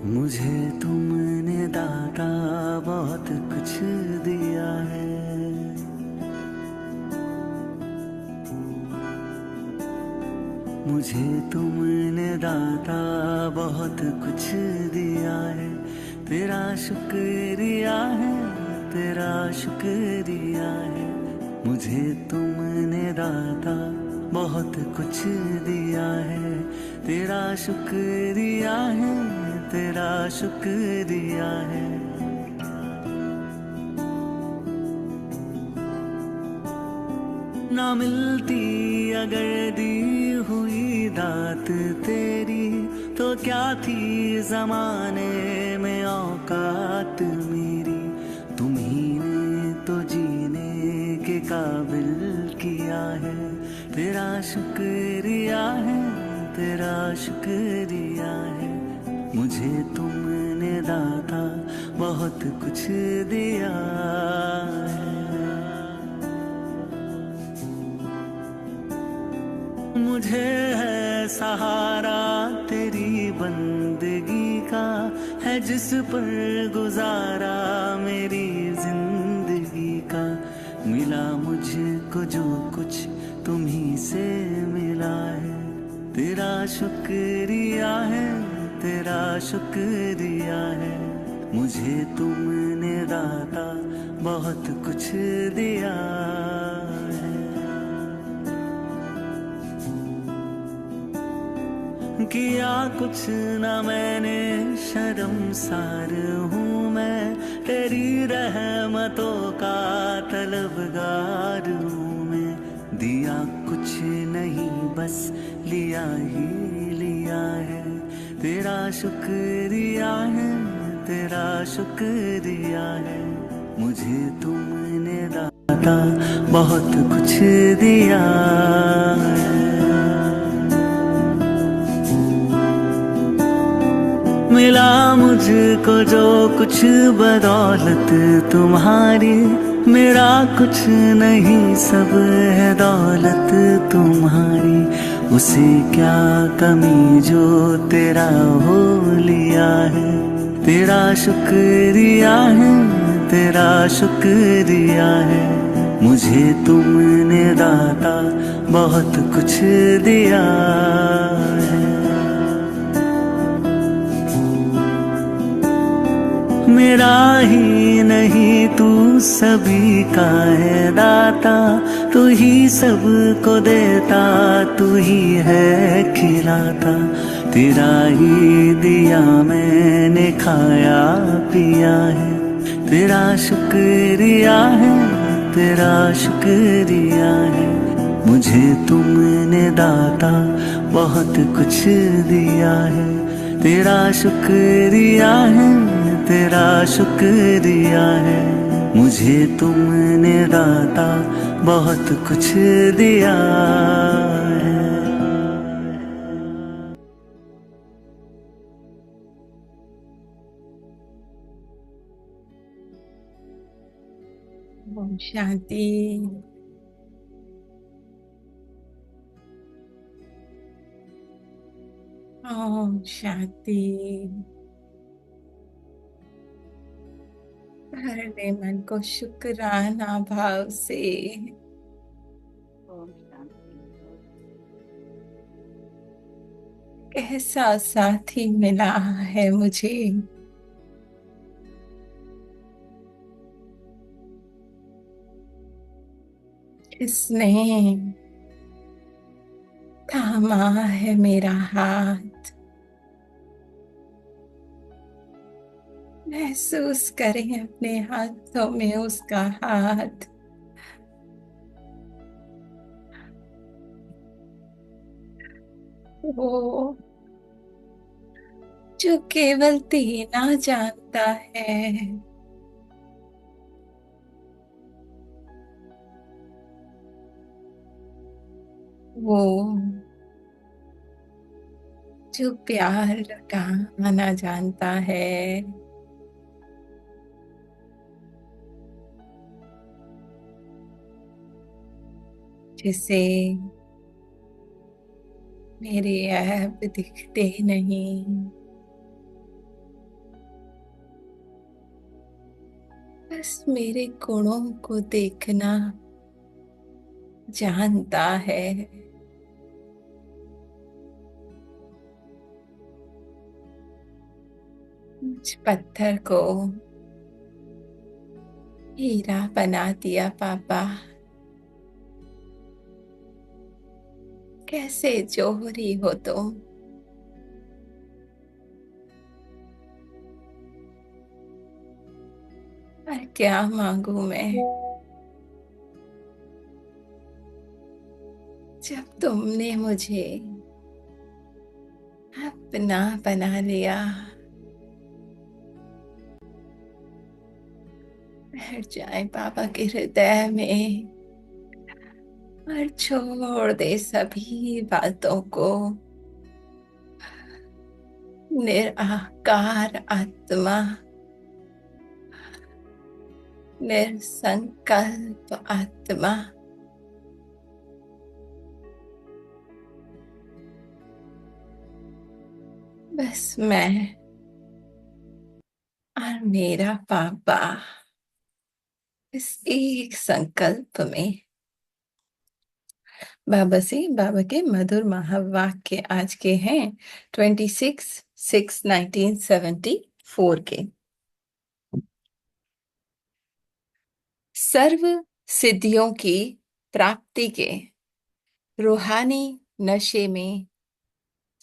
मुझे तुमने दाता बहुत कुछ दिया है। मुझे तुमने दाता बहुत कुछ दिया है। तेरा शुक्रिया है, तेरा शुक्रिया है। मुझे तुमने दाता बहुत कुछ दिया है। तेरा शुक्रिया है, तेरा शुक्रिया है। ना मिलती अगर दी हुई दात तेरी, तो क्या थी जमाने में औकात मेरी। तुम्ही ने तो जीने के काबिल किया है। तेरा शुक्रिया है, तेरा शुक्रिया है। मुझे तुमने दाता बहुत कुछ दिया है। मुझे है सहारा तेरी बंदगी का, है जिस पर गुजारा मेरी जिंदगी का। मिला मुझको जो कुछ तुम्ही से मिला है। तेरा शुक्रिया है, तेरा शुक्रिया है। मुझे तुमने दाता बहुत कुछ दिया है। किया कुछ न मैंने, शर्मसार हूँ मैं। तेरी रहमतों का तलबगार हूँ मैं। दिया कुछ नहीं बस लिया ही लिया है। तेरा शुक्रिया है, तेरा शुक्रिया है। मुझे तुमने दाता बहुत कुछ दिया है। मिला मुझको जो कुछ बदौलत तुम्हारी, मेरा कुछ नहीं सब है दौलत तुम्हारी। उसे क्या कमी जो तेरा हो लिया है। तेरा शुक्रिया है, तेरा शुक्रिया है। मुझे तुमने दाता बहुत कुछ दिया है। मेरा ही नहीं तू सभी का है दाता। तू ही सबको देता, तू ही है खिलाता। तेरा ही दिया मैंने खाया पिया है। तेरा शुक्रिया है, तेरा शुक्रिया है। मुझे तुमने दाता बहुत कुछ दिया है। तेरा शुक्रिया है, तेरा शुक्रिया है। मुझे तुमने दाता बहुत कुछ दिया है। ओम शांति। ओम शांति। भरने मन को शुक्राना भाव से ओम शांति। कैसा साथी मिला है मुझे। इसने थामा है मेरा हाथ। महसूस करें अपने हाथों में उसका हाथ। वो जो केवल देना जानता है। वो जो प्यार लुटाना जानता है। जिसे मेरे ऐब दिखते नहीं। बस मेरे गुणों को देखना जानता है। मुझ पत्थर को हीरा बना दिया पापा। कैसे जोहरी हो तुम। पर क्या मांगू मैं जब तुमने मुझे अपना बना लिया। बैठ जाए पापा के हृदय में और छोड़ दे सभी बातों को। निराकार आत्मा, निसंकल्प आत्मा। बस मैं और मेरा पापा इस एक संकल्प में। बाबा के मधुर महावाक्य आज के हैं 26/6/1974 के। सर्व सिद्धियों की प्राप्ति के रूहानी नशे में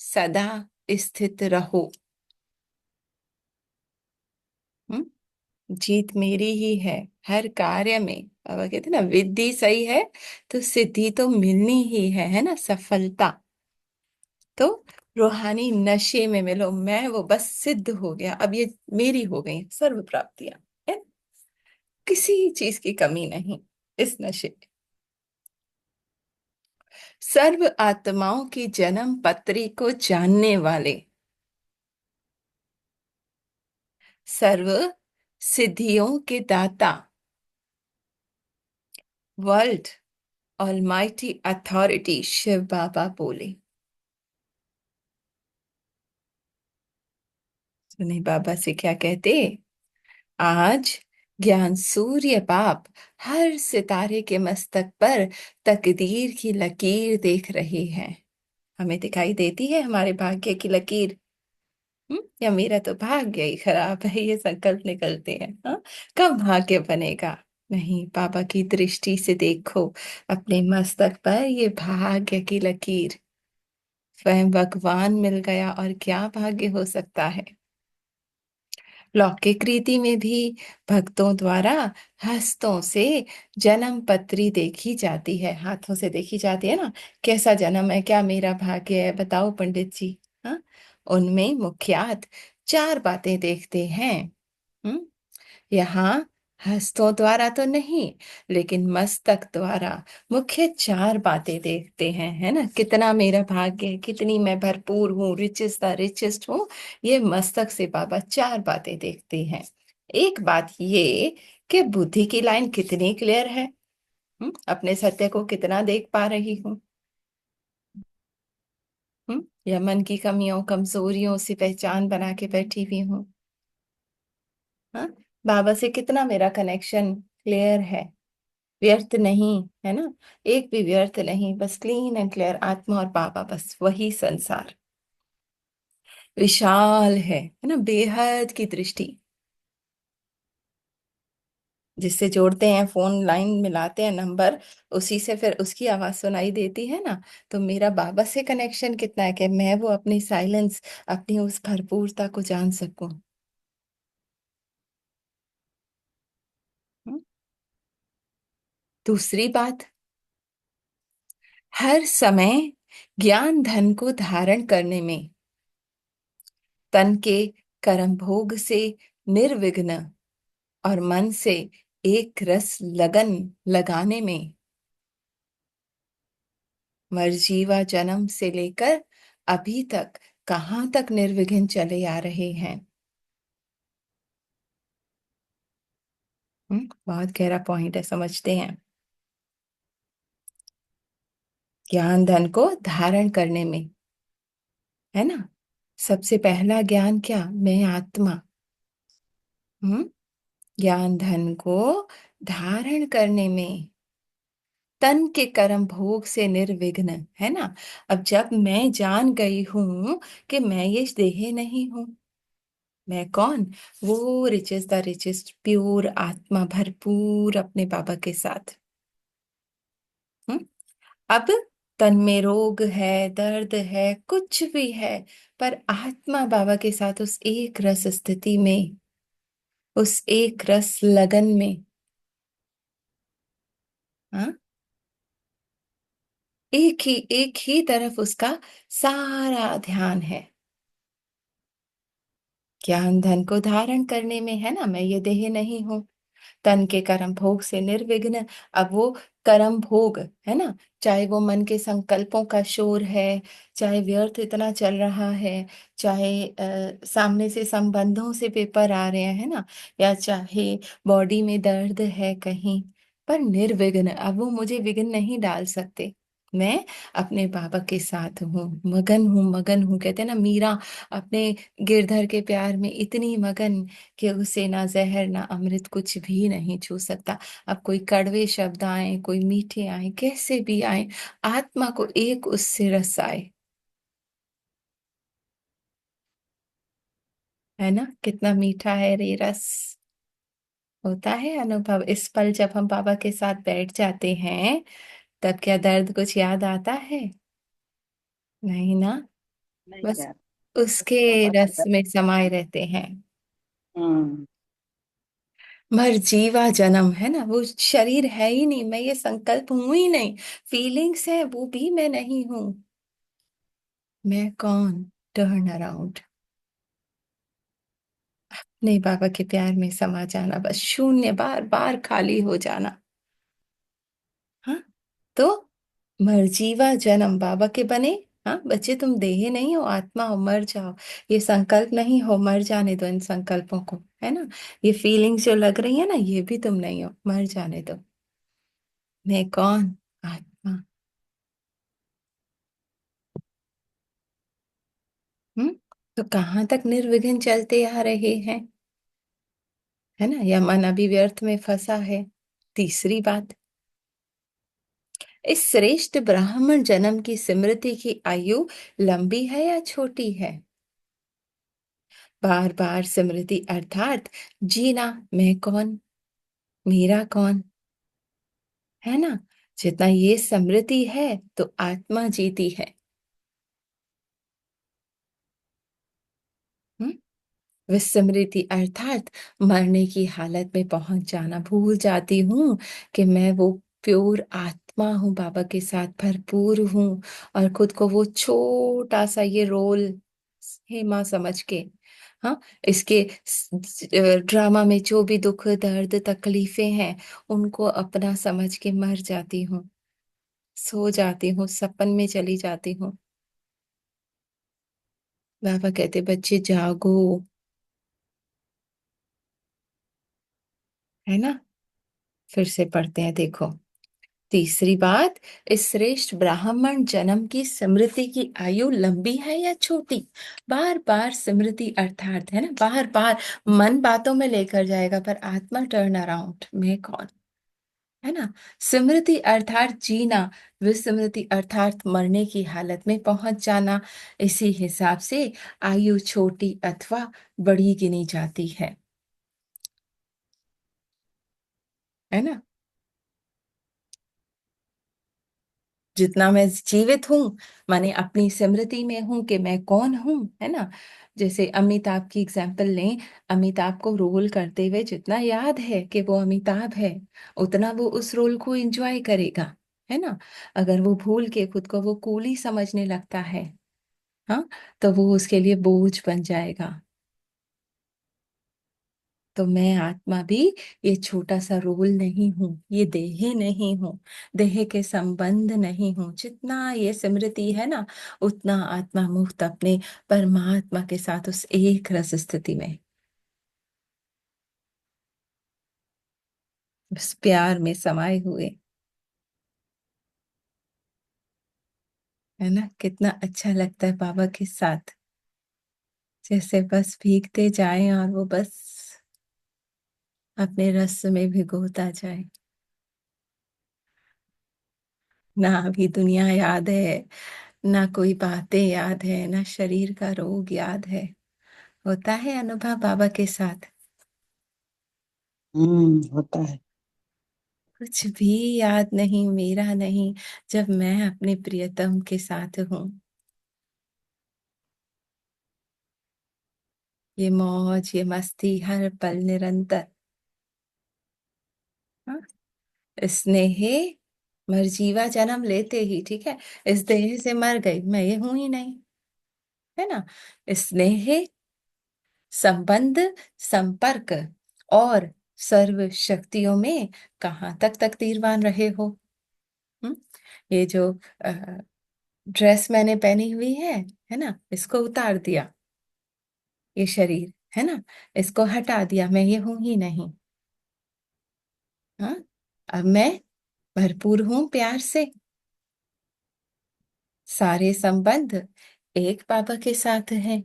सदा स्थित रहो। हम्म? जीत मेरी ही है हर कार्य में। बाबा कहते ना, विधि सही है तो सिद्धि तो मिलनी ही है ना, सफलता। तो रूहानी नशे में मिलो। मैं वो बस सिद्ध हो गया, अब ये मेरी हो गई सर्व प्राप्तियां, है। किसी चीज की कमी नहीं इस नशे में। सर्व आत्माओं की जन्म पत्री को जानने वाले, सर्व सिद्धियों के दाता, वर्ल्ड ऑलमाइटी अथॉरिटी शिव बाबा बोले। सुने बाबा से क्या कहते। आज ज्ञान सूर्य बाप हर सितारे के मस्तक पर तकदीर की लकीर देख रही है। हमें दिखाई देती है हमारे भाग्य की लकीर। या मेरा तो भाग्य ही खराब है, ये संकल्प निकलते हैं। हाँ, कब भाग्य बनेगा। नहीं, बाबा की दृष्टि से देखो अपने मस्तक पर ये भाग्य की लकीर। स्वयं भगवान मिल गया और क्या भाग्य हो सकता है। लौकिक रीति में भी भक्तों द्वारा हस्तों से जन्म पत्री देखी जाती है, हाथों से देखी जाती है ना। कैसा जन्म है, क्या मेरा भाग्य है, बताओ पंडित जी। हाँ, उनमें मुख्यत चार बातें देखते हैं। हम्म यहाँ हस्तों द्वारा तो नहीं, लेकिन मस्तक द्वारा मुख्य चार बातें देखते हैं, है ना। कितना मेरा भाग्य है, कितनी मैं भरपूर हूँ, रिचेस्ट द रिचेस्ट हूँ। ये मस्तक से बाबा चार बातें देखते हैं। एक बात ये कि बुद्धि की लाइन कितनी क्लियर है। अपने सत्य को कितना देख पा रही हूँ। या मन की कमियों कमजोरियों से पहचान बना के बैठी हुई हूँ। हाँ, बाबा से कितना मेरा कनेक्शन क्लियर है, व्यर्थ नहीं, है ना। एक भी व्यर्थ नहीं, बस क्लीन एंड क्लियर आत्मा और बाबा, बस वही संसार विशाल है ना, बेहद की दृष्टि। जिससे जोड़ते हैं फोन, लाइन मिलाते हैं नंबर, उसी से फिर उसकी आवाज सुनाई देती है ना। तो मेरा बाबा से कनेक्शन कितना है कि मैं वो अपनी साइलेंस, अपनी उस भरपूरता को जान सकूं। हम्म? दूसरी बात, हर समय ज्ञान धन को धारण करने में, तन के कर्म भोग से निर्विघ्न और मन से एक रस लगन लगाने में, मरजीवा जन्म से लेकर अभी तक कहाँ तक निर्विघ्न चले आ रहे हैं। बहुत गहरा पॉइंट है, समझते हैं। ज्ञान धन को धारण करने में, है ना। सबसे पहला ज्ञान क्या, मैं आत्मा। हम्म ज्ञान धन को धारण करने में, तन के कर्म भोग से निर्विघ्न, है ना। अब जब मैं जान गई हूं कि मैं ये देह नहीं हूं, मैं कौन, वो रिचेस्ट द रिचेस्ट प्योर आत्मा, भरपूर अपने बाबा के साथ। हम्म। अब तन में रोग है, दर्द है, कुछ भी है, पर आत्मा बाबा के साथ उस एक रस स्थिति में, उस एक रस लगन में। हाँ, एक ही तरफ उसका सारा ध्यान है। ज्ञान धन को धारण करने में, है ना, मैं ये देह नहीं हूँ, तन के कर्म भोग से निर्विघ्न। अब वो कर्म भोग, है ना, चाहे वो मन के संकल्पों का शोर है, चाहे व्यर्थ इतना चल रहा है, चाहे सामने से संबंधों से पेपर आ रहे हैं, है ना, या चाहे बॉडी में दर्द है कहीं, पर निर्विघ्न। अब वो मुझे विघ्न नहीं डाल सकते। मैं अपने बाबा के साथ हूँ, मगन हूँ, मगन हूँ। कहते हैं ना, मीरा अपने गिरधर के प्यार में इतनी मगन कि उसे ना जहर ना अमृत कुछ भी नहीं छू सकता। अब कोई कड़वे शब्द आए, कोई मीठे आए, कैसे भी आए, आत्मा को एक उससे रस आए, है ना, कितना मीठा है रे रस। होता है अनुभव। इस पल जब हम बाबा के साथ बैठ जाते हैं, तब क्या दर्द कुछ याद आता है? नहीं ना। नहीं बस यार। उसके बाबा का रस दर। में समाये रहते हैं। हम्म। मरजीवा जन्म, है ना, वो शरीर है ही नहीं, मैं ये संकल्प हूं ही नहीं, फीलिंग्स है वो भी मैं नहीं हूं। मैं कौन? टर्न अराउंड, नहीं, बाबा के प्यार में समा जाना, बस शून्य, बार बार खाली हो जाना। हाँ, तो मरजीवा जन्म बाबा के बने। हाँ बच्चे, तुम देह नहीं हो, आत्मा हो, मर जाओ। ये संकल्प नहीं हो, मर जाने दो इन संकल्पों को, है ना। ये फीलिंग्स जो लग रही है ना, ये भी तुम नहीं हो, मर जाने दो। मैं कौन? आत्मा। हम्म। तो कहाँ तक निर्विघ्न चलते आ रहे हैं, है ना, या मन अभी व्यर्थ में फंसा है? तीसरी बात, इस श्रेष्ठ ब्राह्मण जन्म की स्मृति की आयु लंबी है या छोटी है? बार बार स्मृति अर्थात जीना, मैं कौन, मेरा कौन, है ना। जितना ये स्मृति है तो आत्मा जीती है। हम्म। विस्मृति अर्थात मरने की हालत में पहुंच जाना, भूल जाती हूँ कि मैं वो प्योर आत्मा हूँ, बाबा के साथ भरपूर हूँ, और खुद को वो छोटा सा ये रोल हेमा समझ के, हाँ, इसके ड्रामा में जो भी दुख दर्द तकलीफें हैं, उनको अपना समझ के मर जाती हूँ, सो जाती हूँ, सपन में चली जाती हूँ। बाबा कहते, बच्चे जागो, है ना। फिर से पढ़ते हैं, देखो। तीसरी बात, इस श्रेष्ठ ब्राह्मण जन्म की स्मृति की आयु लंबी है या छोटी? बार बार स्मृति अर्थात, है ना, बार बार मन बातों में लेकर जाएगा, पर आत्मा टर्न अराउंड, मैं कौन, है ना। स्मृति अर्थात जीना, विस्मृति अर्थात मरने की हालत में पहुंच जाना। इसी हिसाब से आयु छोटी अथवा बड़ी गिनी जाती है ना। जितना मैं जीवित हूं, माने अपनी स्मृति में हूं कि मैं कौन हूं, है ना। जैसे अमिताभ की एग्जाम्पल लें, अमिताभ को रोल करते हुए जितना याद है कि वो अमिताभ है, उतना वो उस रोल को एंजॉय करेगा, है ना। अगर वो भूल के खुद को वो कूली समझने लगता है, हाँ, तो वो उसके लिए बोझ बन जाएगा। तो मैं आत्मा भी ये छोटा सा रोल नहीं हूँ, ये देह नहीं हूँ, देह के संबंध नहीं हूँ। जितना ये स्मृति है ना, उतना आत्मा मुक्त अपने परमात्मा के साथ उस एक रस स्थिति में, बस प्यार में समाये हुए, है ना। कितना अच्छा लगता है बाबा के साथ, जैसे बस भीगते जाएं और वो बस अपने रस में भिगोता जाए। ना अभी दुनिया याद है, ना कोई बातें याद है, ना शरीर का रोग याद है। होता है अनुभव बाबा के साथ। होता है। कुछ भी याद नहीं, मेरा नहीं, जब मैं अपने प्रियतम के साथ हूँ। ये मौज, ये मस्ती हर पल निरंतर। हाँ? स्नेह मरजीवा जन्म लेते ही, ठीक है, इस देह से मर गई, मैं ये हूं ही नहीं, है ना। स्नेह, संबंध, संपर्क और सर्व शक्तियों में कहाँ तक तकदीरवान रहे हो। हम्म? ये जो ड्रेस मैंने पहनी हुई है ना, इसको उतार दिया, ये शरीर है ना, इसको हटा दिया, मैं ये हूं ही नहीं। हाँ, अब मैं भरपूर हूं प्यार से। सारे संबंध एक बाबा के साथ हैं,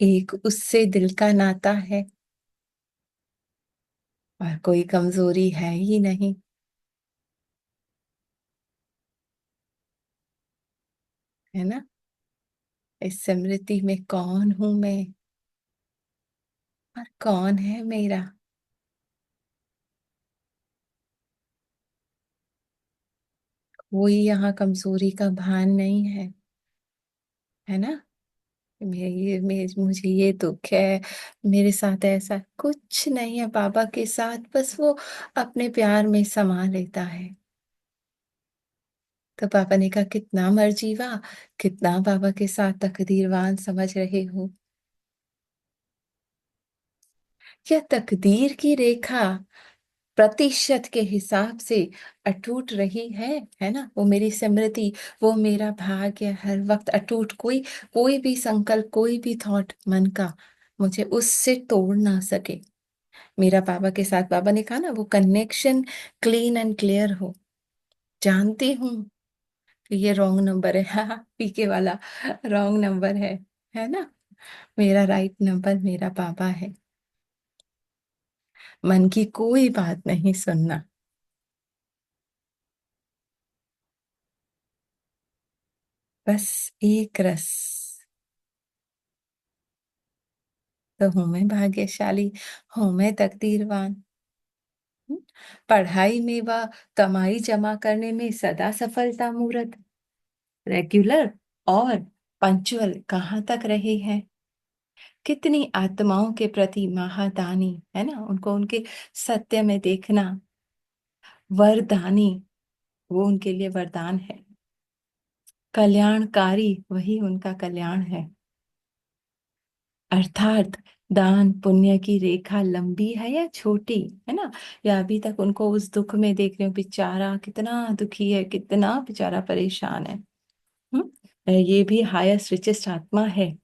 एक उससे दिल का नाता है, और कोई कमजोरी है ही नहीं, है ना। इस स्मृति में कौन हूं मैं और कौन है मेरा। कोई यहाँ कमजोरी का भान नहीं है ना। मुझे ये दुख है, मेरे साथ ऐसा कुछ नहीं है बाबा के साथ, बस वो अपने प्यार में समा लेता है। तो पापा ने कहा, कितना मर्जीवा, कितना बाबा के साथ तकदीरवान समझ रहे हो। क्या तकदीर की रेखा प्रतिशत के हिसाब से अटूट रही है ना। वो मेरी स्मृति, वो मेरा भाग्य हर वक्त अटूट, कोई कोई भी संकल्प, कोई भी थॉट मन का मुझे उससे तोड़ ना सके। मेरा बाबा के साथ, बाबा ने कहा ना, वो कनेक्शन क्लीन एंड क्लियर हो। जानती हूँ कि ये रॉन्ग नंबर है, हाँ, पीके वाला रॉन्ग नंबर है ना। मेरा राइट नंबर मेरा बाबा है। मन की कोई बात नहीं सुनना, बस एक रस। तो हूं मैं भाग्यशाली, हूं मैं तकदीरवान। हम्म? पढ़ाई में व कमाई जमा करने में सदा सफलता मूरत, रेगुलर और पंचुअल कहाँ तक रहे हैं। कितनी आत्माओं के प्रति महादानी, है ना, उनको उनके सत्य में देखना, वरदानी, वो उनके लिए वरदान है। कल्याणकारी, वही उनका कल्याण है। अर्थात दान पुण्य की रेखा लंबी है या छोटी, है ना, या अभी तक उनको उस दुख में देख रहे हो, बेचारा कितना दुखी है, कितना बेचारा परेशान है। ये भी हाईएस्ट रिचेस्ट आत्मा है।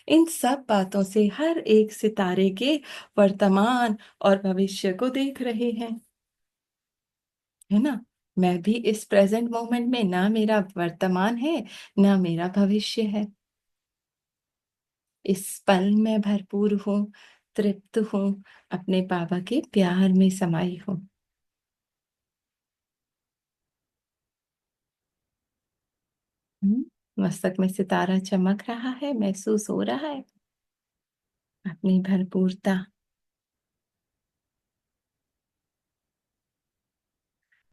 इन सब बातों से हर एक सितारे के वर्तमान और भविष्य को देख रहे हैं, है ना। मैं भी इस प्रेजेंट मोमेंट में, ना मेरा वर्तमान है, ना मेरा भविष्य है। इस पल में भरपूर हूँ, तृप्त हूँ, अपने बाबा के प्यार में समाई हूँ। मस्तक में सितारा चमक रहा है, महसूस हो रहा है अपनी भरपूरता।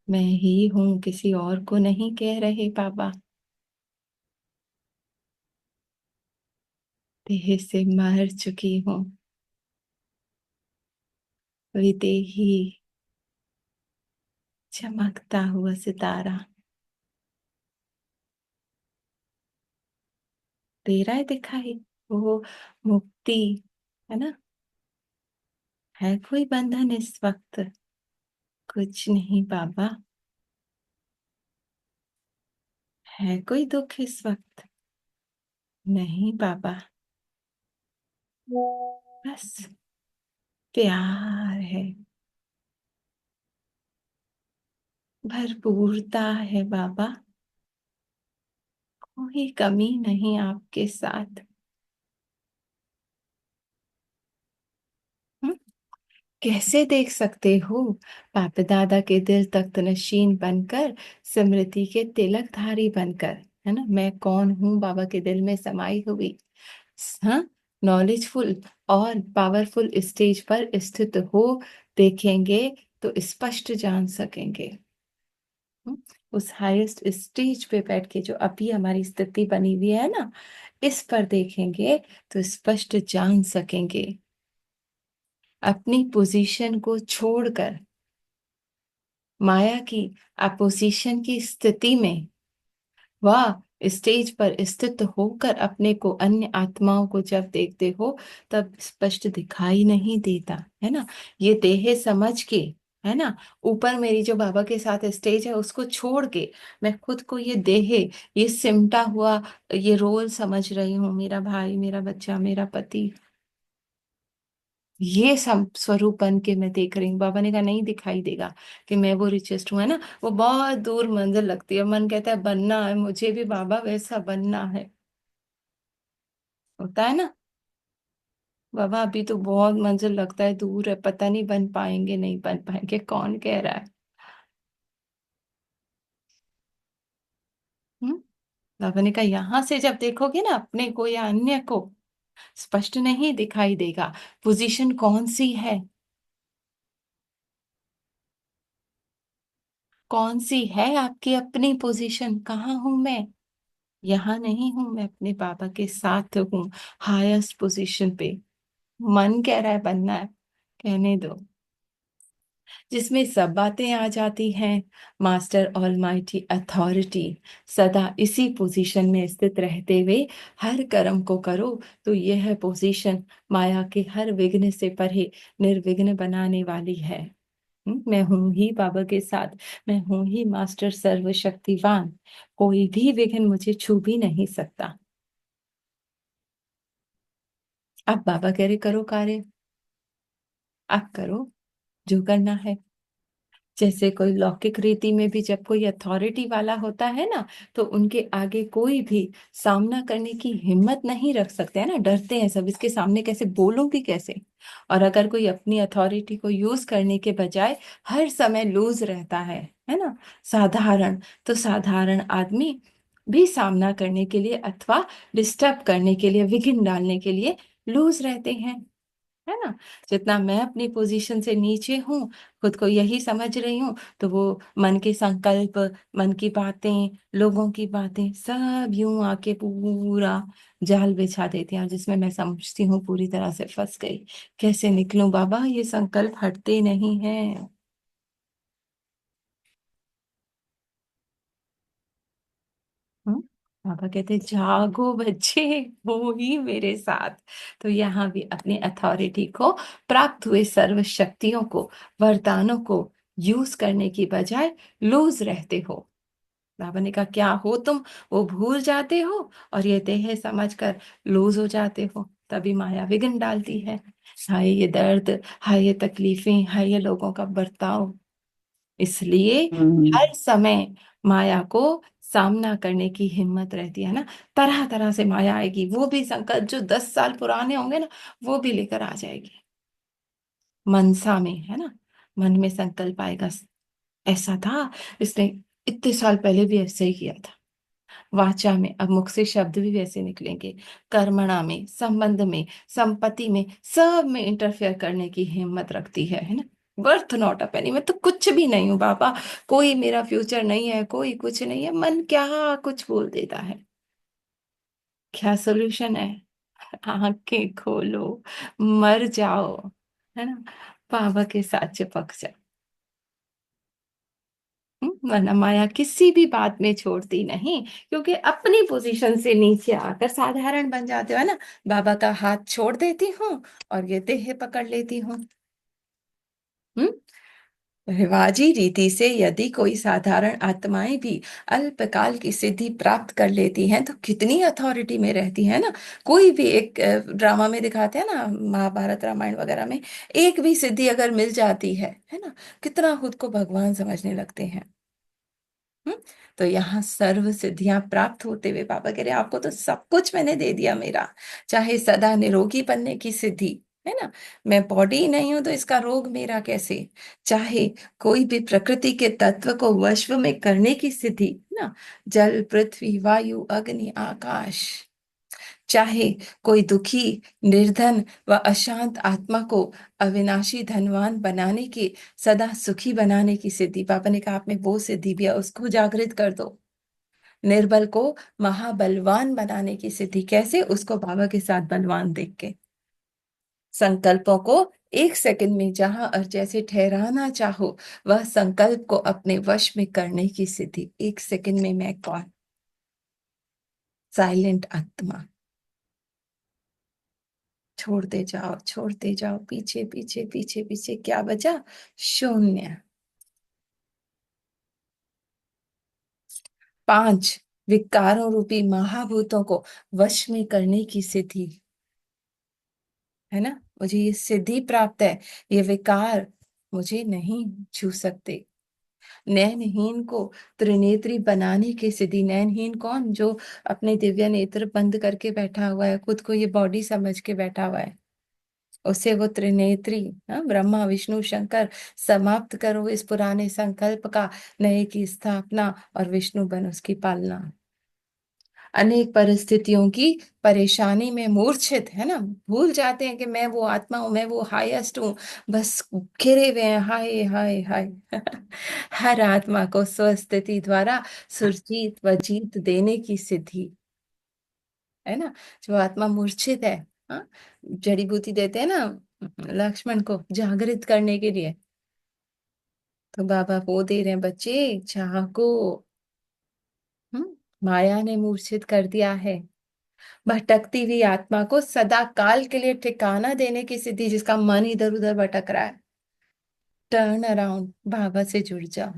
मैं ही हूँ, किसी और को नहीं कह रहे बाबा। देह से मर चुकी हूँ, विदेही चमकता हुआ सितारा दे रहा है दिखाई। वो मुक्ति, है ना। है कोई बंधन इस वक्त? कुछ नहीं बाबा। है कोई दुख इस वक्त? नहीं बाबा। बस प्यार है, भरपूरता है बाबा। कोई कमी नहीं आपके साथ। कैसे देख सकते हो? बाप दादा के दिल तख्त नशीन बनकर, स्मृति के तिलकधारी बनकर, है ना, मैं कौन हूँ बाबा के दिल में समाई हुई। हाँ, नॉलेजफुल और पावरफुल स्टेज पर स्थित हो, देखेंगे तो स्पष्ट जान सकेंगे। हम्म, उस हाईएस्ट स्टेज पे बैठ के जो अभी हमारी स्थिति बनी हुई है ना, इस पर देखेंगे तो स्पष्ट जान सकेंगे। अपनी पोजीशन को छोड़कर माया की अपोजिशन की स्थिति में वह स्टेज पर स्थित होकर अपने को अन्य आत्माओं को जब देखते हो, तब स्पष्ट दिखाई नहीं देता है ना। ये देह समझ के, है ना, ऊपर मेरी जो बाबा के साथ स्टेज है उसको छोड़ के मैं खुद को ये देह, ये सिमटा हुआ ये रोल समझ रही हूँ, मेरा भाई, मेरा बच्चा, मेरा पति, ये सब स्वरूप बन के मैं देख रही हूँ। बाबा ने कहा नहीं दिखाई देगा कि मैं वो रिचेस्ट हूँ, है ना। वो बहुत दूर मंजिल लगती है, मन कहता है बनना है मुझे भी बाबा वैसा बनना है, होता है ना। बाबा अभी तो बहुत मंजिल लगता है, दूर है, पता नहीं बन पाएंगे नहीं बन पाएंगे, कौन कह रहा है। हम्म। बाबा ने कहा यहां से जब देखोगे ना अपने को या अन्य को, स्पष्ट नहीं दिखाई देगा। पोजीशन कौन सी है, कौन सी है आपकी अपनी पोजीशन, कहाँ हूं मैं। यहाँ नहीं हूं मैं, अपने बाबा के साथ हूँ, हाईएस्ट पोजीशन पे। मन कह रहा है बनना है, कहने दो। जिसमें सब बातें आ जाती हैं, मास्टर ऑलमाइटी अथॉरिटी, सदा इसी पोजीशन में स्थित रहते हुए हर कर्म को करो, तो यह पोजीशन माया के हर विघ्न से परे निर्विघ्न बनाने वाली है। मैं हूं ही बाबा के साथ, मैं हूं ही मास्टर सर्वशक्तिवान, कोई भी विघ्न मुझे छू भी नहीं सकता। अब बाबा कह रहे करो कार्य, आप करो जो करना है। जैसे कोई लौकिक रीति में भी जब कोई अथॉरिटी वाला होता है ना, तो उनके आगे कोई भी सामना करने की हिम्मत नहीं रख सकते, है ना, डरते हैं सब, इसके सामने कैसे बोलूंगी कैसे। और अगर कोई अपनी अथॉरिटी को यूज करने के बजाय हर समय लूज रहता है ना, साधारण, तो साधारण आदमी भी सामना करने के लिए अथवा डिस्टर्ब करने के लिए, विघ्न डालने के लिए लूज रहते हैं, है ना। जितना मैं अपनी पोजीशन से नीचे हूँ, खुद को यही समझ रही हूँ, तो वो मन के संकल्प, मन की बातें, लोगों की बातें सब यूं आके पूरा जाल बिछा देती हैं, जिसमें मैं समझती हूँ पूरी तरह से फंस गई। कैसे निकलूं बाबा, ये संकल्प हटते नहीं हैं। हम्म। पापा कहते जागो बच्चे, वो ही मेरे साथ। तो यहाँ भी अपनी अथॉरिटी को, प्राप्त हुए सर्व शक्तियों को, वरदानों को यूज करने की बजाय लूज रहते हो। बाबा ने कहा क्या हो तुम, वो भूल जाते हो और ये देह समझकर लूज हो जाते हो, तभी माया विघ्न डालती है। हाय ये दर्द, हाय ये तकलीफें, हाय ये लोगों का बर्ताव। इसलिए हम्म। हर समय माया को सामना करने की हिम्मत रहती है ना। तरह तरह से माया आएगी, वो भी संकल्प जो 10 साल पुराने होंगे ना, वो भी लेकर आ जाएगी। मनसा में, है ना, मन में संकल्प आएगा, ऐसा था, इसने इतने साल पहले भी ऐसे ही किया था। वाचा में अब मुख से शब्द भी वैसे निकलेंगे। कर्मणा में, संबंध में, संपत्ति में, सब में इंटरफेयर करने की हिम्मत रखती है ना। वर्थ नॉट अ पेनी, मैं तो कुछ भी नहीं हूँ बाबा, कोई मेरा फ्यूचर नहीं है, कोई कुछ नहीं है, मन क्या कुछ बोल देता है। क्या सोल्यूशन है? आंखें खोलो, मर जाओ, है ना, बाबा के साथ चिपक जाओ। वरना माया किसी भी बात में छोड़ती नहीं, क्योंकि अपनी पोजीशन से नीचे आकर साधारण बन जाते हो, है ना। बाबा का हाथ छोड़ देती हूँ और ये देह पकड़ लेती हूँ। हम्म। रिवाजी रीति से यदि कोई साधारण आत्माएं भी अल्पकाल की सिद्धि प्राप्त कर लेती हैं, तो कितनी अथॉरिटी में रहती है ना। कोई भी एक ड्रामा में दिखाते हैं ना, महाभारत रामायण वगैरह में, एक भी सिद्धि अगर मिल जाती है ना, कितना खुद को भगवान समझने लगते हैं। हम्म। तो यहाँ सर्व सिद्धियां प्राप्त होते हुए बाबा कह रहे आपको तो सब कुछ मैंने दे दिया मेरा, चाहे सदा निरोगी बनने की सिद्धि, है ना। मैं बॉडी ही नहीं हूं तो इसका रोग मेरा कैसे। चाहे कोई भी प्रकृति के तत्व को वश में करने की स्थिति, है ना, जल पृथ्वी वायु अग्नि आकाश, चाहे कोई दुखी निर्धन व अशांत आत्मा को अविनाशी धनवान बनाने की, सदा सुखी बनाने की सिद्धि, पापा ने कहा आप में वो सिद्धि भी है, उसको जागृत कर दो। निर्बल को महाबलवान बनाने की सिद्धि, कैसे, उसको बाबा के साथ बलवान देख के। संकल्पों को एक सेकंड में जहां और जैसे ठहराना चाहो, वह संकल्प को अपने वश में करने की सिद्धि। एक सेकंड में मैं कौन, साइलेंट आत्मा। छोड़ते जाओ, पीछे पीछे पीछे पीछे, क्या बचा, शून्य। 5 विकारों रूपी महाभूतों को वश में करने की सिद्धि, है ना। मुझे ये सिद्धि प्राप्त है, ये विकार मुझे नहीं छू सकते। नयनहीन को त्रिनेत्री बनाने की सिद्धि। नयनहीन कौन, जो अपने दिव्य नेत्र बंद करके बैठा हुआ है, खुद को ये बॉडी समझ के बैठा हुआ है, उसे वो त्रिनेत्री, हाँ, ब्रह्मा विष्णु शंकर, समाप्त करो इस पुराने संकल्प का, नए की स्थापना, और विष्णु बन उसकी पालना। अनेक परिस्थितियों की परेशानी में मूर्छित, है ना, भूल जाते हैं कि मैं वो आत्मा हूं, मैं वो हाईएस्ट हूँ, बस घिरे हुए हैं, हाय हाय हाय। हर आत्मा को स्वस्थिति द्वारा सुरजीत व जीत देने की सिद्धि, है ना। जो आत्मा मूर्छित है, हाँ, जड़ी बूटी देते हैं ना लक्ष्मण को जागृत करने के लिए, तो बाबा वो दे रहे हैं, बच्चे जागो। माया ने मूर्छित कर दिया है। भटकती हुई आत्मा को सदा काल के लिए ठिकाना देने की सिद्धि, जिसका मन इधर उधर भटक रहा है, टर्न अराउंड, बाबा से जुड़ जाओ।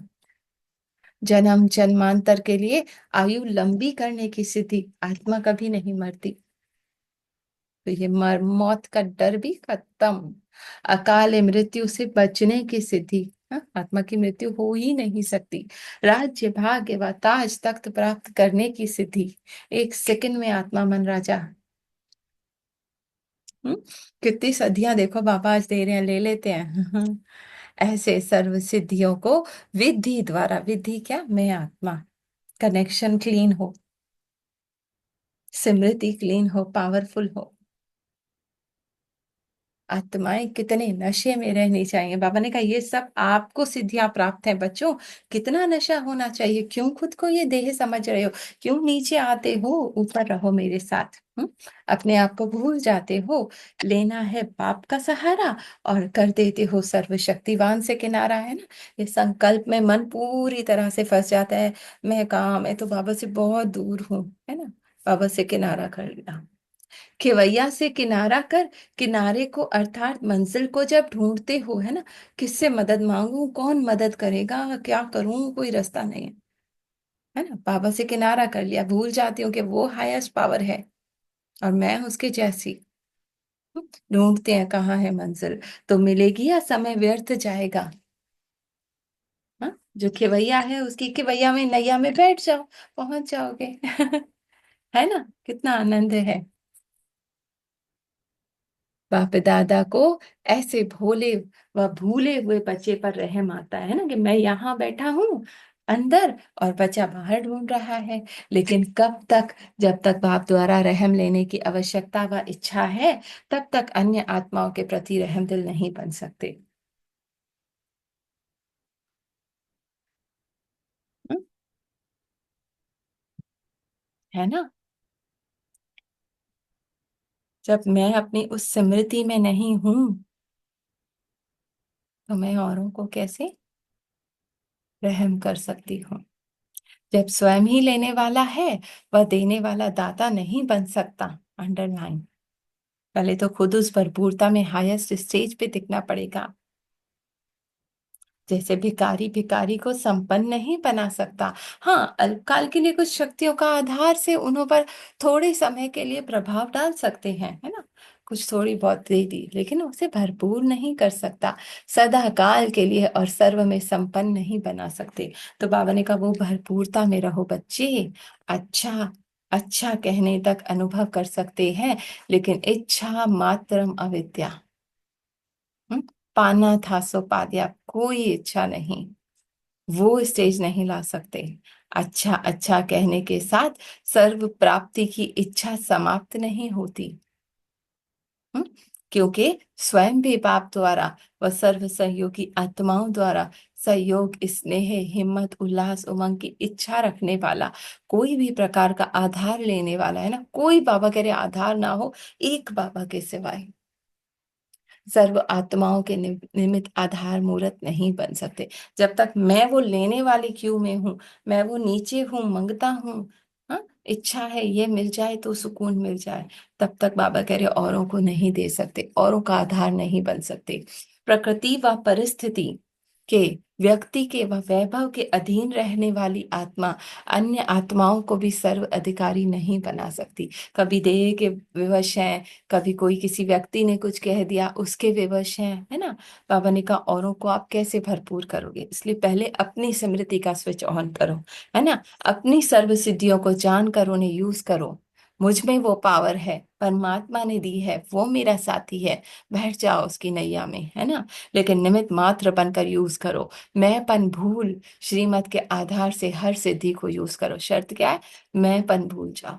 जन्म जन्मांतर के लिए आयु लंबी करने की सिद्धि, आत्मा कभी नहीं मरती, तो ये मौत का डर भी खत्म। अकाल मृत्यु से बचने की सिद्धि, हाँ, आत्मा की मृत्यु हो ही नहीं सकती। राज्य भाग्य व ताज तख्त प्राप्त करने की सिद्धि, एक सेकंड में आत्मा मन राजा। हम्म, कितनी सदियां देखो बाबा आज दे रहे हैं, ले लेते हैं। ऐसे सर्व सिद्धियों को विधि द्वारा, विधि क्या, मैं आत्मा, कनेक्शन क्लीन हो, स्मृति क्लीन हो, पावरफुल हो। आत्माएं कितने नशे में रहनी चाहिए, बाबा ने कहा ये सब आपको सिद्धियां प्राप्त है बच्चों। कितना नशा होना चाहिए, क्यों खुद को ये देह समझ रहे हो, क्यों नीचे आते हो, ऊपर रहो मेरे साथ। अपने आप को भूल जाते हो, लेना है बाप का सहारा, और कर देते हो सर्वशक्तिवान से किनारा, है ना। ये संकल्प में मन पूरी तरह से फंस जाता है, मैं कहाँ, मैं तो बाबा से बहुत दूर हूँ, है ना। बाबा से किनारा कर लिया, खेवैया से किनारा कर, किनारे को अर्थात मंजिल को जब ढूंढते हो, है ना, किससे मदद मांगू, कौन मदद करेगा, क्या करूं, कोई रास्ता नहीं है ना। बाबा से किनारा कर लिया, भूल जाती हूँ कि वो हाईएस्ट पावर है और मैं उसके जैसी। ढूंढते हैं कहाँ है मंजिल, तो मिलेगी या समय व्यर्थ जाएगा। हाँ, जो खेवैया है उसकी खेवैया में नैया में बैठ जाओ, पहुंच जाओगे। है ना, कितना आनंद है। बाप दादा को ऐसे भोले व भूले हुए बच्चे पर रहम आता है ना, कि मैं यहाँ बैठा हूँ अंदर और बच्चा बाहर ढूंढ रहा है, लेकिन कब तक, जब तक बाप द्वारा रहम लेने की आवश्यकता व इच्छा है, तब तक अन्य आत्माओं के प्रति रहम दिल नहीं बन सकते। हम्म, है ना। जब मैं अपनी उस स्मृति में नहीं हूं, तो मैं औरों को कैसे रहम कर सकती हूँ। जब स्वयं ही लेने वाला है, वह देने वाला दाता नहीं बन सकता। अंडरलाइन, पहले तो खुद उस भरपूरता में हाईएस्ट स्टेज पे दिखना पड़ेगा। जैसे भिखारी भिखारी को संपन्न नहीं बना सकता। हाँ, अल्पकाल के लिए कुछ शक्तियों का आधार से उन्हों पर थोड़े समय के लिए प्रभाव डाल सकते हैं, है ना, कुछ थोड़ी बहुत दे दी, लेकिन उसे भरपूर नहीं कर सकता। सदा काल के लिए और सर्व में संपन्न नहीं बना सकते। तो बाबा ने कहा वो भरपूरता में रहो बच्चे। अच्छा, अच्छा कहने तक अनुभव कर सकते हैं, लेकिन इच्छा मात्रम अविद्या, पाना था सो पा दिया, कोई इच्छा नहीं, वो स्टेज नहीं ला सकते। अच्छा अच्छा कहने के साथ सर्व प्राप्ति की इच्छा समाप्त नहीं होती। हम्म? क्योंकि स्वयं भी बाप द्वारा व सर्व सहयोगी आत्माओं द्वारा सहयोग, स्नेह, हिम्मत, उल्लास, उमंग की इच्छा रखने वाला, कोई भी प्रकार का आधार लेने वाला है ना, कोई बाबा कह रहे आधार ना हो एक बाबा के सिवाय, सर्व आत्माओं के निमित्त आधार मूर्त नहीं बन सकते। जब तक मैं वो लेने वाली क्यू में हूं, मैं वो नीचे हूं, मंगता हूं, हाँ, इच्छा है ये मिल जाए तो सुकून मिल जाए, तब तक बाबा कह रहे औरों को नहीं दे सकते, औरों का आधार नहीं बन सकते। प्रकृति व परिस्थिति के, व्यक्ति के व वैभव के अधीन रहने वाली आत्मा अन्य आत्माओं को भी सर्व अधिकारी नहीं बना सकती। कभी देह के विवश हैं, कभी कोई किसी व्यक्ति ने कुछ कह दिया उसके विवश हैं, है ना। बाबा ने कहा औरों को आप कैसे भरपूर करोगे, इसलिए पहले अपनी स्मृति का स्विच ऑन करो, है ना। अपनी सर्व सिद्धियों को जानकर उन्हें यूज करो। मुझ में वो पावर है, परमात्मा ने दी है, वो मेरा साथी है, बैठ जाओ उसकी नैया में, है ना। लेकिन निमित्त मात्र बनकर यूज करो। मैंपन भूल श्रीमत के आधार से हर सिद्धि को यूज करो। शर्त क्या है? मैंपन भूल जाओ।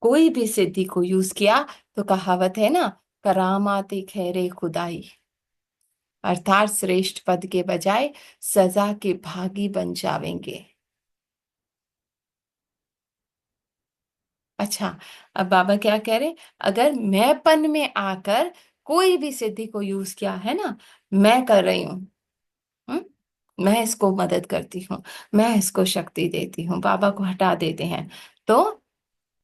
कोई भी सिद्धि को यूज किया तो कहावत है ना, करामाती खैरे खुदाई, अर्थात श्रेष्ठ पद के बजाय सजा के भागी बन जावेंगे। अच्छा, अब बाबा क्या कह रहे, अगर मैंपन में आकर कोई भी सिद्धि को यूज किया, है ना, मैं कर रही हूँ, हम्म, मैं इसको मदद करती हूँ, मैं इसको शक्ति देती हूँ, बाबा को हटा देते हैं, तो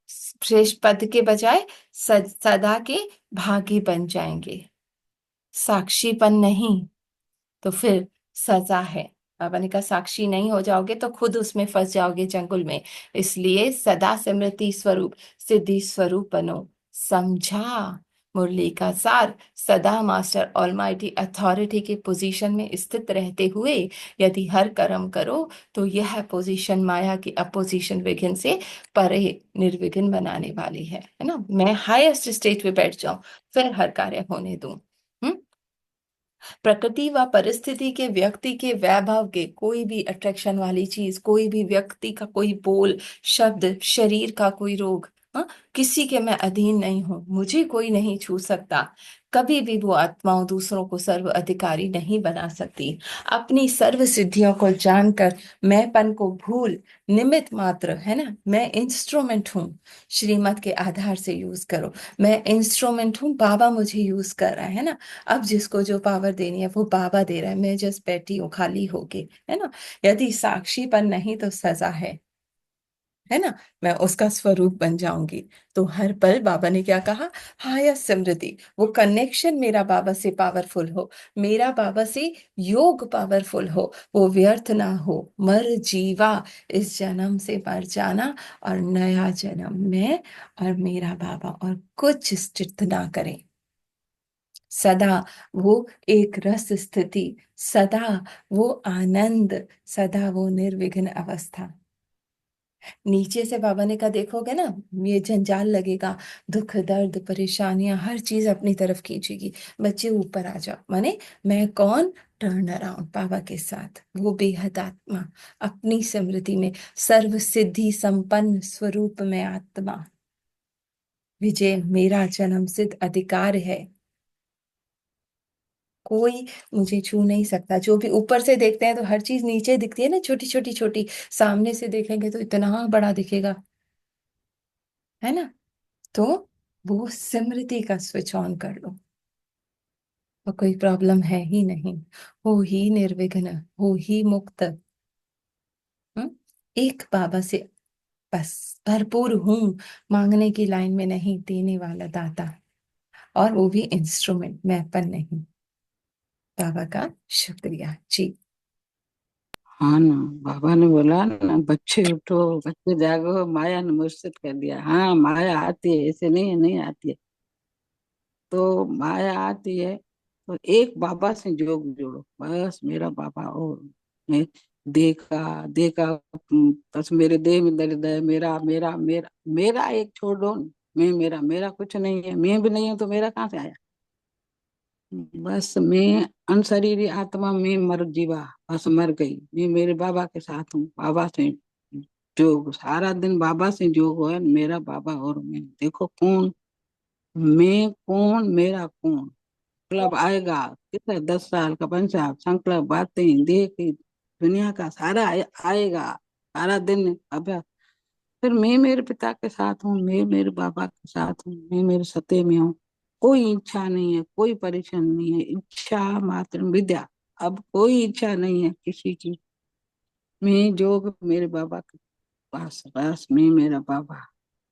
श्रेष्ठ पद के बजाय सदा के भागी बन जाएंगे। साक्षीपन नहीं तो फिर सजा है। बाबा ने कहा साक्षी नहीं हो जाओगे तो खुद उसमें फंस जाओगे चंगुल में। इसलिए सदा स्मृति स्वरूप सिद्धि स्वरूप बनो। समझा मुरली का सार? सदा मास्टर ऑलमाइटी अथॉरिटी के पोजीशन में स्थित रहते हुए यदि हर कर्म करो तो यह पोजीशन माया की अपोजिशन विघ्न से परे निर्विघ्न बनाने वाली है ना। मैं हाईएस्ट स्टेज पे बैठ जाऊं फिर हर कार्य होने दूं। प्रकृति व परिस्थिति के, व्यक्ति के वैभव के, कोई भी अट्रैक्शन वाली चीज, कोई भी व्यक्ति का कोई बोल शब्द, शरीर का कोई रोग, हाँ, किसी के मैं अधीन नहीं हूं, मुझे कोई नहीं छू सकता। कभी भी वो आत्माओं दूसरों को सर्व अधिकारी नहीं बना सकती। अपनी सर्व सिद्धियों को जानकर मैंपन को भूल, निमित्त मात्र, है ना, मैं इंस्ट्रूमेंट हूँ, श्रीमत के आधार से यूज करो। मैं इंस्ट्रूमेंट हूँ, बाबा मुझे यूज कर रहा है ना। अब जिसको जो पावर देनी है वो बाबा दे रहा है, मैं जस्ट बैठी हूँ खाली होके, है ना। यदि साक्षीपन नहीं तो सजा है ना। मैं उसका स्वरूप बन जाऊंगी। तो हर पल बाबा ने क्या कहा, हाया स्मृति, वो कनेक्शन मेरा बाबा से पावरफुल हो, मेरा बाबा से योग पावरफुल हो, वो व्यर्थ ना हो। मर जीवा, इस जन्म से मर जाना और नया जन्म में, और मेरा बाबा और कुछ स्थित ना करे। सदा वो एक रस स्थिति, सदा वो आनंद, सदा वो निर्विघ्न अवस्था। नीचे से बाबा ने कहा देखोगे ना, ये जंजाल लगेगा, दुख दर्द परेशानियां हर चीज अपनी तरफ खींचेगी। बच्चे ऊपर आ जाओ, माने मैं कौन, टर्न अराउंड बाबा के साथ, वो बेहद आत्मा अपनी स्मृति में, सर्व सिद्धि संपन्न स्वरूप में आत्मा। विजय मेरा जन्म सिद्ध अधिकार है, कोई मुझे छू नहीं सकता। जो भी ऊपर से देखते हैं तो हर चीज नीचे दिखती है ना, छोटी छोटी छोटी, सामने से देखेंगे तो इतना बड़ा दिखेगा, है ना। तो वो स्मृति का स्विच ऑन कर लो और कोई प्रॉब्लम है ही नहीं, हो ही निर्विघ्न, हो ही मुक्त। हम्म? एक बाबा से बस भरपूर हूं, मांगने की लाइन में नहीं, देने वाला दाता, और वो भी इंस्ट्रूमेंट, मैं अपन नहीं। बाबा का शुक्रिया जी। हाँ ना, बाबा ने बोला ना, बच्चे उठो, बच्चे जागो, माया ने मूर्छित कर दिया। हाँ, माया आती है, ऐसे नहीं है, नहीं आती है। तो माया आती है तो एक बाबा से जोड़ो, बस मेरा बाबा। और मैं देखा देखा, बस मेरे देह में दर्द है, मेरा मेरा मेरा मेरा एक छोड़ दो। मैं मेरा मेरा कुछ नहीं है, मैं भी नहीं हूं तो मेरा कहाँ से आया। बस मैं अनशरीरी आत्मा में मर जीवा, बस मर गई। मैं मेरे बाबा के साथ हूँ, बाबा से जो सारा दिन बाबा से जो हुआ है, मेरा बाबा और मैं। देखो कौन मैं, कौन मेरा कौन। संकल्प आएगा कितना, 10 साल का 5 साल, संकल्प बातें देख दुनिया का सारा आएगा सारा दिन। अब फिर मैं मेरे पिता के साथ हूँ, मैं मेरे बाबा के साथ हूँ, मैं मेरे सत्य में हूँ। कोई इच्छा नहीं है, कोई परेशानी नहीं है, इच्छा मात्र विद्या। अब कोई इच्छा नहीं है किसी की। मैं जो मेरे बाबा के पास, बस मैं मेरा बाबा,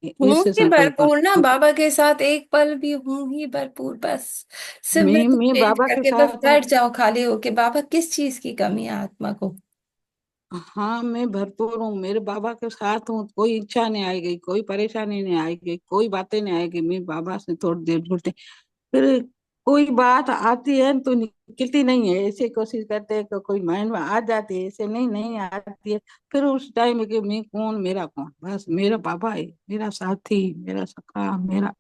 हूँ ऐसे ही संकल्प भरपूर ना, कर। बाबा के साथ एक पल भी हूँ ही भरपूर, बस सिमरन मैं चेंज बाबा के करके बस साथ हूँ। बैठ जाओ खाली होके। बाबा किस चीज की कमी है आत्मा को? हाँ मैं भरपूर हूँ, मेरे बाबा के साथ हूँ। कोई इच्छा नहीं आएगी, कोई परेशानी नहीं आएगी, कोई बातें नहीं आएगी। मैं बाबा से थोड़ी देर जुड़ते, फिर कोई बात आती है तो निकलती नहीं है। ऐसे कोशिश करते हैं कि कोई माइंड में आ जाती है, ऐसे नहीं नहीं आती है। फिर उस टाइम में कि मैं कौन, मेरा कौन, बस मेरा बाबा है, मेरा साथी, मेरा सखा, मेरा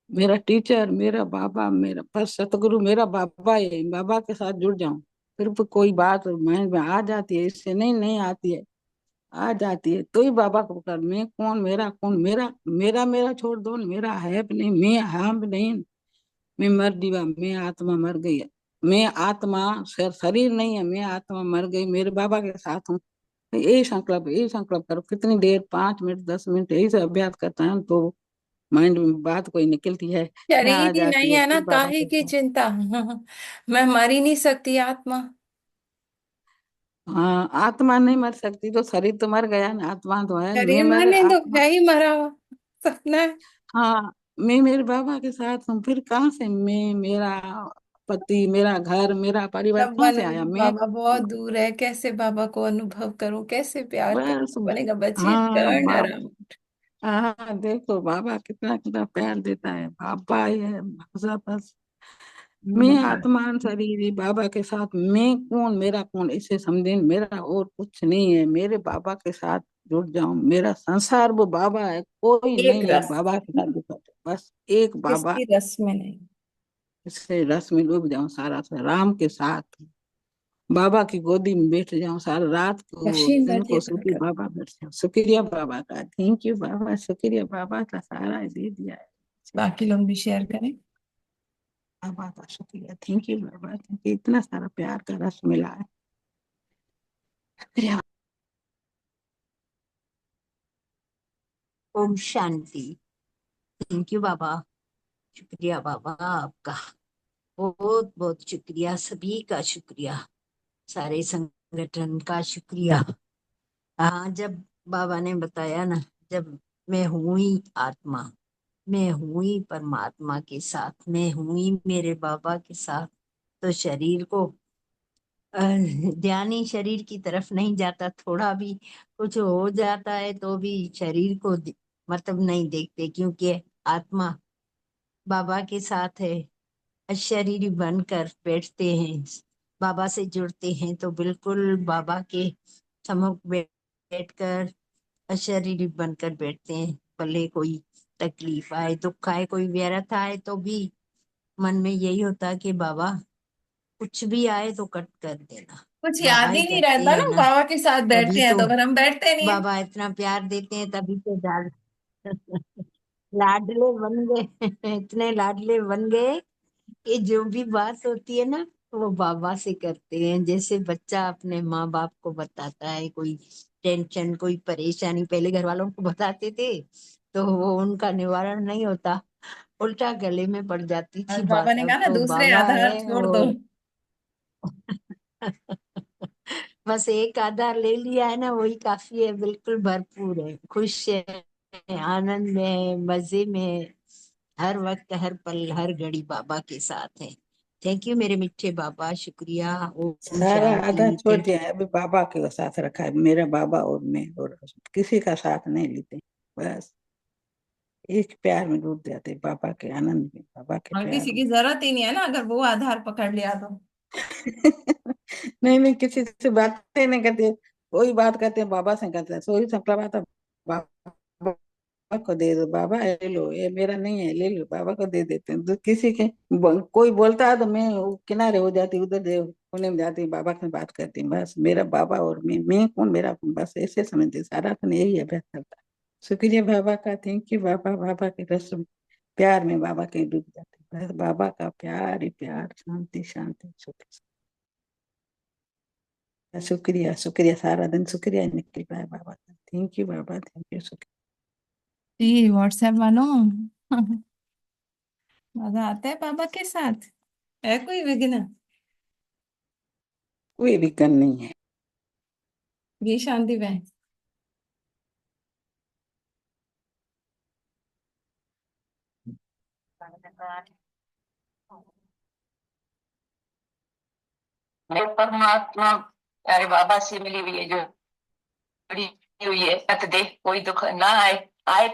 मेरा टीचर, मेरा बाबा, मेरा बस सतगुरु मेरा बाबा है। बाबा के साथ जुड़ जाऊं, फिर भी कोई बात माइंड में आ जाती है, इससे नहीं नहीं आती है, आ जाती है तो ही बाबा को कर। मैं कौन, मेरा कौन, मेरा मेरा मेरा छोड़ दो, मेरा है भी नहीं, मैं हम भी नहीं। मैं मर दिया, मैं आत्मा मर गई है। मैं आत्मा, शरीर नहीं है, मैं आत्मा मर गई, मेरे बाबा के साथ हूँ। यही संकल्प करो, कितनी देर, 5 मिनट 10 मिनट यही से अभ्यास करता है तो माइंड में बात कोई निकलती है, यहाँ आ शरीर ही नहीं जाती है, है ना, फिर बाबा काहे के की साथ। चिंता। मैं मर ही नहीं सकती आत्मा। हाँ आत्मा नहीं मर सकती तो शरीर तो मर गया ना, आत्मा तो है। मैं शरीर मर मरने दो, आत्मा। है ही मरा हुआ, सपना है। हाँ मैं मेरे बाबा के साथ हूँ, फिर कहाँ से मैं, मेरा पति, मेरा घर, मेरा परिवार तब कहाँ से आया मैं। बाबा बहुत दूर है, कैसे बाबा को अनुभव करूं, कैसे प्यार बस करूं? बनेगा बच्चे, हाँ टर्न बाबा, अराउंड। हाँ देखो बाबा कितना कितना प्यार देता है, बाबा ही है बस बस। मैं आत्मान शरीर ही बाबा के साथ, मैं कौन, मेरा कौन, इसे समझे। मेरा और कुछ नहीं है, मेरे बाबा के साथ जुड़ जाऊं। मेरा संसार वो बाबा है, कोई एक नहीं है रस, बाबा के साथ जुड़ा। बस एक बाबा, किसकी रस में नहीं। इससे रस में डूब जाऊं सारा सा, राम के साथ बाबा की गोदी में बैठ जाऊं सारा रात को नशीन दिन को, रचित सुखी कर। बाबा बैठ जाऊं। शुक्रिया बाबा का, थैंक यू बाबा, शुक्रिया बाबा का, सारा दे दिया है। बाकी लोग भी शेयर करें। बाबा का शुक्रिया, thank you Baba, thank you, इतना सारा प्यार का रस मिला है। शुक्रिया। ओम शांति। थैंक यू बाबा। शुक्रिया बाबा आपका, बहुत बहुत शुक्रिया, सभी का शुक्रिया, सारे संगठन का शुक्रिया। हाँ, जब बाबा ने बताया ना, जब मैं हूँ ही आत्मा, मैं हूँ ही परमात्मा के साथ, मैं हूँ ही मेरे बाबा के साथ, तो शरीर को ध्यान ही शरीर की तरफ नहीं जाता। थोड़ा भी कुछ हो जाता है तो भी शरीर को मतलब नहीं देखते, क्योंकि आत्मा बाबा के साथ है। अशरीरी बनकर बैठते हैं, बाबा से जुड़ते हैं तो बिल्कुल बाबा के सम्मुख बैठकर अशरीरी बनकर बैठते हैं। भले कोई तकलीफ आए, दुख आए, कोई व्यर्थ आए, तो भी मन में यही होता है कि बाबा कुछ भी आए तो कट कर देना। कुछ बाबा याद ही ही नहीं करते रहता हैं ना ना, बाबा के साथ बैठते तभी हैं तो तो, फिर हम बैठते नहीं है। बाबा इतना प्यार देते हैं, तभी तो डाल लाडले बन गए। इतने लाडले बन गए कि जो भी बात होती है ना, वो बाबा से करते हैं। जैसे बच्चा अपने माँ बाप को बताता है कोई टेंशन, कोई परेशानी, पहले घर वालों को बताते थे तो वो उनका निवारण नहीं होता, उल्टा गले में पड़ जाती और थी बाबा बात। ने अब कहा ना, तो दूसरे बाबा आधार है छोड़ दो। वो। बस एक आधार ले लिया है ना, वही काफी है, बिल्कुल भरपूर है, खुश है, आनंद में है, मजे में है। हर वक्त, हर पल, हर घड़ी बाबा के साथ है। थैंक यू मेरे मीठे बाबा, शुक्रिया। ओम सारा आधा शांति। छोड़ थैंक दिया है, अभी बाबा के साथ रखा है, मेरा बाबा और मैं, और किसी का साथ नहीं लेते। बस एक प्यार में डूब जाते, बाबा के आनंद में, बाबा के और प्यार किसी में। की जरूरत ही नहीं है ना, अगर वो आधार पकड़ लिया तो। नहीं नहीं, किसी से बातें नहीं करते, कोई बात करते हैं बाबा से करते हैं, सोई सबका बात है बाबा को दे दो, बाबा ले लो, ये मेरा नहीं है, ले लो, बाबा को दे देते हैं। तो किसी के कोई बोलता है तो मैं किनारे हो जाती, उधर कोने में जाती, बाबा से बात करती हूँ, बस मेरा बाबा और मैं कौन, मेरा कौन, बस ऐसे समझते, सारा दिन यही अभ्यास करता है। शुक्रिया बाबा का, थैंक यू बाबा, बाबा के रस में, प्यार में बाबा के डूब जाते, बस बाबा का प्यार ही प्यार, शांति शांति, शुक्रिया शुक्रिया, सारा दिन शुक्रिया ही निकल रहा है बाबा का। Thank you Baba, thank you, शुक्रिया। जी व्हाट्सएप वालों मजा आता है बाबा के साथ, है कोई विघ्न? कोई विकन नहीं है। ये शांति बहन। मैं परमात्मा प्यारे बाबा से मिली हुई है, जो जुड़ी हुई है, मत दे कोई दुख ना आए, आए